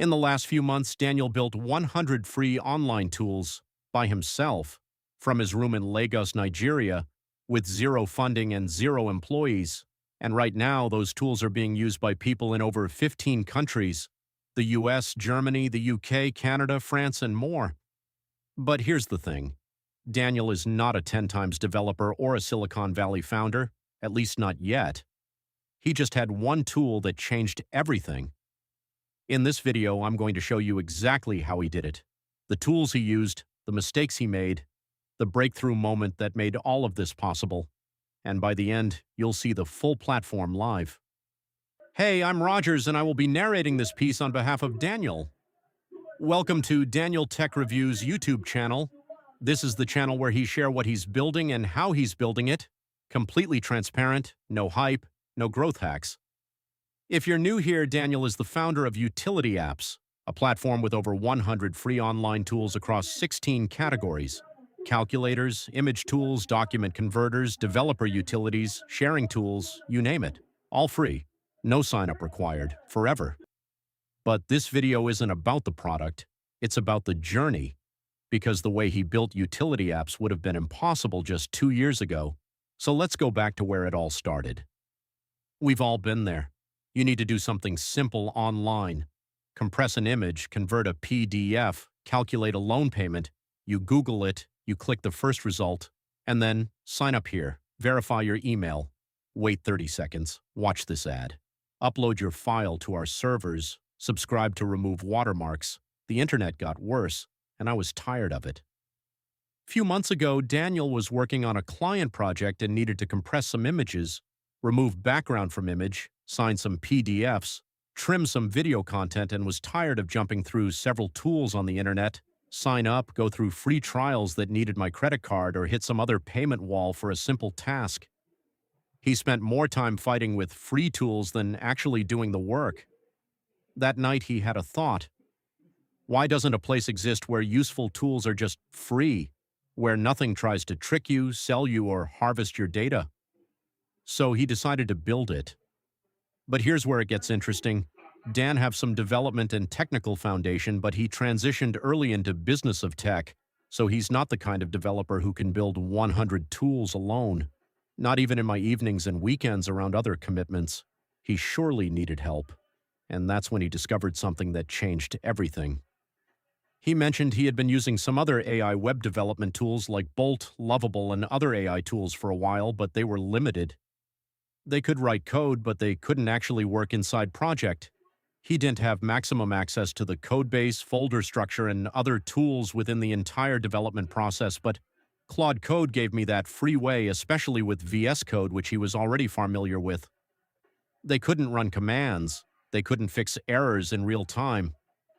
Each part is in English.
In the last few months, Daniel built 100 free online tools by himself from his room in Lagos, Nigeria, with zero funding and zero employees. And right now, those tools are being used by people in over 15 countries: the US, Germany, the UK, Canada, France, and more. But here's the thing. Daniel is not a 10 times developer or a Silicon Valley founder, at least not yet. He just had one tool that changed everything. In this video, I'm going to show you exactly how he did it, the tools he used, the mistakes he made, the breakthrough moment that made all of this possible. And by the end, you'll see the full platform live. Hey, I'm Rogers, and I will be narrating this piece on behalf of Daniel. Welcome to Daniel Tech Review's YouTube channel. This is the channel where he shares what he's building and how he's building it. Completely transparent, no hype, no growth hacks. If you're new here, Daniel is the founder of UtilityApps, a platform with over 100 free online tools across 16 categories: calculators, image tools, document converters, developer utilities, sharing tools, you name it. All free. No sign-up required, forever. But this video isn't about the product, it's about the journey, because the way he built UtilityApps would have been impossible just 2 years ago. So let's go back to where it all started. We've all been there. You need to do something simple online. Compress an image, convert a PDF, calculate a loan payment, you Google it, you click the first result, and then sign up here, verify your email, wait 30 seconds, watch this ad, upload your file to our servers, subscribe to remove watermarks. The internet got worse, and I was tired of it. A few months ago, Daniel was working on a client project and needed to compress some images, remove background from image, sign some PDFs, trim some video content, and was tired of jumping through several tools on the internet, sign up, go through free trials that needed my credit card, or hit some other payment wall for a simple task. He spent more time fighting with free tools than actually doing the work. That night he had a thought. Why doesn't a place exist where useful tools are just free, where nothing tries to trick you, sell you, or harvest your data? So he decided to build it. But here's where it gets interesting. Dan have some development and technical foundation, but he transitioned early into business of tech, so he's not the kind of developer who can build 100 tools alone. Not even in my evenings and weekends around other commitments. He surely needed help. And that's when he discovered something that changed everything. He mentioned he had been using some other AI web development tools like Bolt, Lovable, and other AI tools for a while, but they were limited. They could write code, but they couldn't actually work inside project. He didn't have maximum access to the codebase, folder structure, and other tools within the entire development process, but Claude Code gave me that free way, especially with vscode, which he was already familiar with. They couldn't run commands. They couldn't fix errors in real time.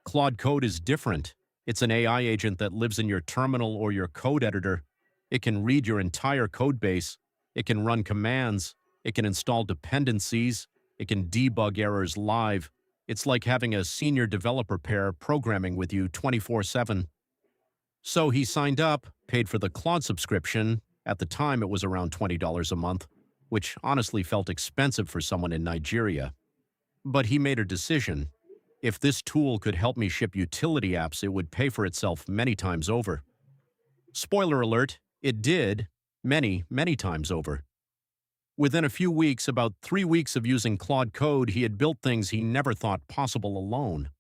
Claude Code is different. It's an AI agent that lives in your terminal or your code editor. It can read your entire code base. It can run commands. It can install dependencies. It can debug errors live. It's like having a senior developer pair programming with you 24/7. So he signed up, paid for the Claude subscription. At the time, it was around $20 a month, which honestly felt expensive for someone in Nigeria. But he made a decision. If this tool could help me ship utility apps, it would pay for itself many times over. Spoiler alert, it did, many, many times over. Within a few weeks, about 3 weeks of using Claude Code, he had built things he never thought possible alone.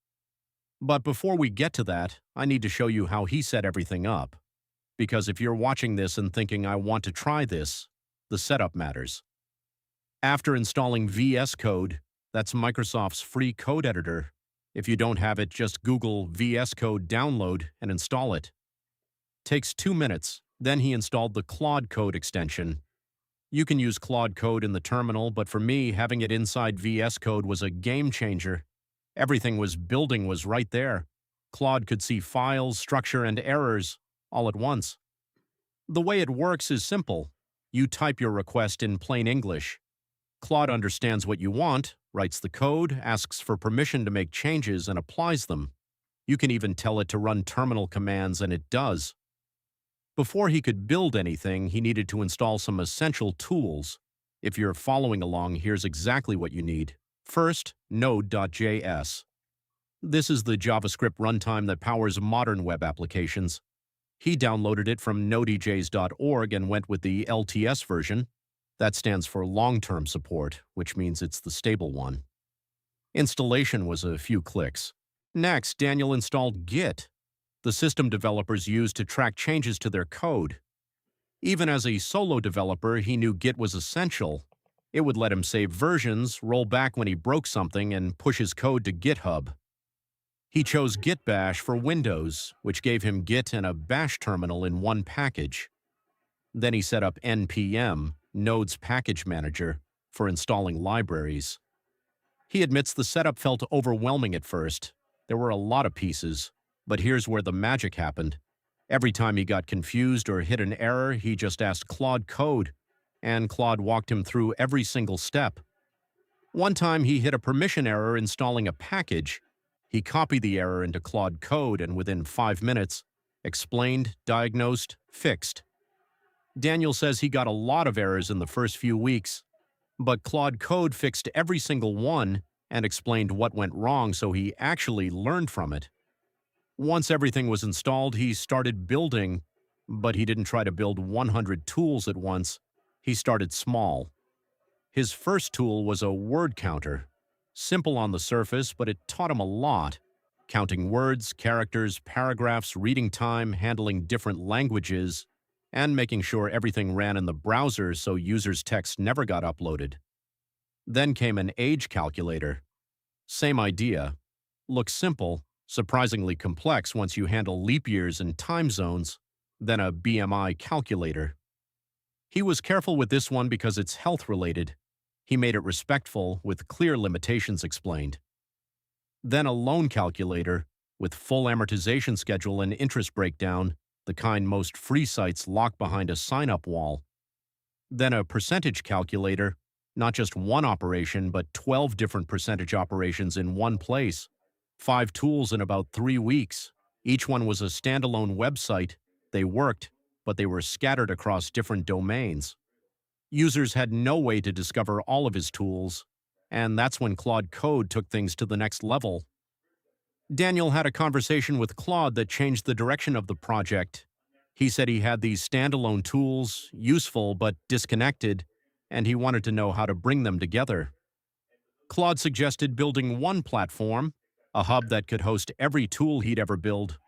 But before we get to that, I need to show you how he set everything up. Because if you're watching this and thinking, I want to try this, the setup matters. After installing VS Code, that's Microsoft's free code editor. If you don't have it, just Google VS Code download and install it. Takes 2 minutes. Then he installed the Claude Code extension. You can use Claude Code in the terminal, but for me, having it inside VS Code was a game changer. Everything was right there. Claude could see files, structure, and errors all at once. The way it works is simple. You type your request in plain English. Claude understands what you want, writes the code, asks for permission to make changes, and applies them. You can even tell it to run terminal commands, and it does. Before he could build anything, he needed to install some essential tools. If you're following along, here's exactly what you need. First, Node.js. This is the JavaScript runtime that powers modern web applications. He downloaded it from nodejs.org and went with the LTS version. That stands for long-term support, which means it's the stable one. Installation was a few clicks. Next, Daniel installed Git, the system developers use to track changes to their code. Even as a solo developer, he knew Git was essential. It would let him save versions, roll back when he broke something, and push his code to GitHub. He chose Git Bash for Windows, which gave him Git and a Bash terminal in one package. Then he set up NPM, Node's package manager, for installing libraries. He admits the setup felt overwhelming at first. There were a lot of pieces, but here's where the magic happened. Every time he got confused or hit an error, he just asked Claude Code, and Claude walked him through every single step. One time he hit a permission error installing a package. He copied the error into Claude Code and within 5 minutes, explained, diagnosed, fixed. Daniel says he got a lot of errors in the first few weeks, but Claude Code fixed every single one and explained what went wrong, so he actually learned from it. Once everything was installed, he started building, but he didn't try to build 100 tools at once. He started small. His first tool was a word counter. Simple on the surface, but it taught him a lot. Counting words, characters, paragraphs, reading time, handling different languages, and making sure everything ran in the browser so users' text never got uploaded. Then came an age calculator. Same idea. Looks simple, surprisingly complex once you handle leap years and time zones, then a BMI calculator. He was careful with this one because it's health-related. He made it respectful, with clear limitations explained. Then a loan calculator, with full amortization schedule and interest breakdown, the kind most free sites lock behind a sign-up wall. Then a percentage calculator, not just one operation, but 12 different percentage operations in one place. 5 tools in about 3 weeks. Each one was a standalone website. They worked, but they were scattered across different domains. Users had no way to discover all of his tools, and that's when Claude Code took things to the next level. Daniel had a conversation with Claude that changed the direction of the project. He said he had these standalone tools, useful but disconnected, and he wanted to know how to bring them together. Claude suggested building one platform, a hub that could host every tool he'd ever built.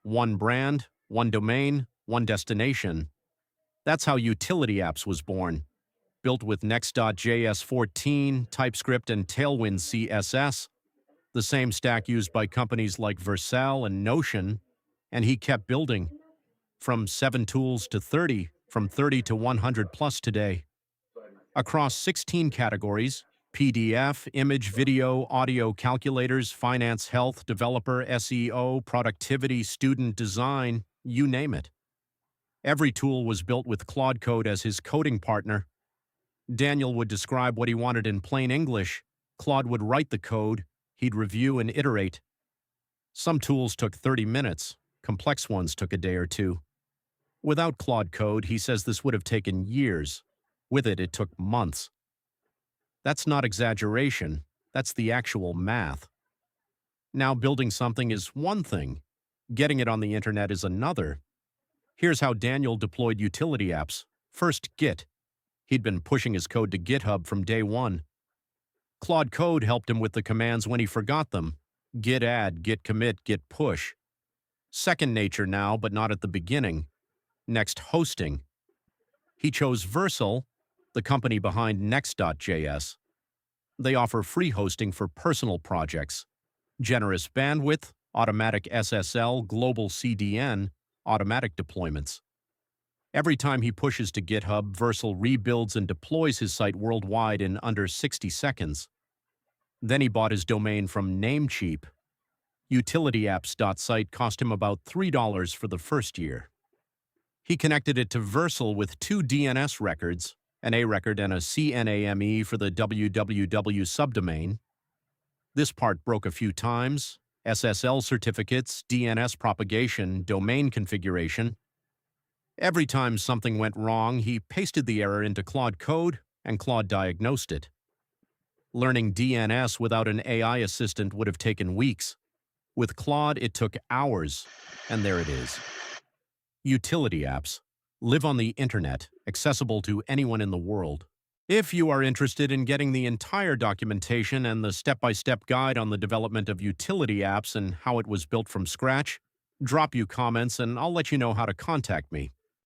One brand, one domain, one destination. That's how UtilityApps was born. Built with Next.js 14, TypeScript, and Tailwind CSS, the same stack used by companies like Vercel and Notion, and he kept building. From 7 tools to 30, from 30 to 100 plus today. Across 16 categories, PDF, image, video, audio, calculators, finance, health, developer, SEO, productivity, student, design, you name it. Every tool was built with Claude Code as his coding partner. Daniel would describe what he wanted in plain English. Claude would write the code. He'd review and iterate. Some tools took 30 minutes. Complex ones took a day or two. Without Claude Code, he says this would have taken years. With it, it took months. That's not exaggeration. That's the actual math. Now, building something is one thing. Getting it on the internet is another. Here's how Daniel deployed UtilityApps. First, Git. He'd been pushing his code to GitHub from day one. Claude Code helped him with the commands when he forgot them. Git add, git commit, git push. Second nature now, but not at the beginning. Next, hosting. He chose Vercel, the company behind Next.js. They offer free hosting for personal projects. Generous bandwidth, automatic SSL, global CDN, automatic deployments. Every time he pushes to GitHub, Vercel rebuilds and deploys his site worldwide in under 60 seconds. Then he bought his domain from Namecheap. UtilityApps.site cost him about $3 for the first year. He connected it to Vercel with 2 DNS records, an A record and a CNAME for the www subdomain. This part broke a few times: SSL certificates, DNS propagation, domain configuration. Every time something went wrong, he pasted the error into Claude Code, and Claude diagnosed it. Learning DNS without an AI assistant would have taken weeks. With Claude, it took hours, and there it is. Utility apps live on the internet, accessible to anyone in the world. If you are interested in getting the entire documentation and the step-by-step guide on the development of utility apps and how it was built from scratch, drop you comments and I'll let you know how to contact me.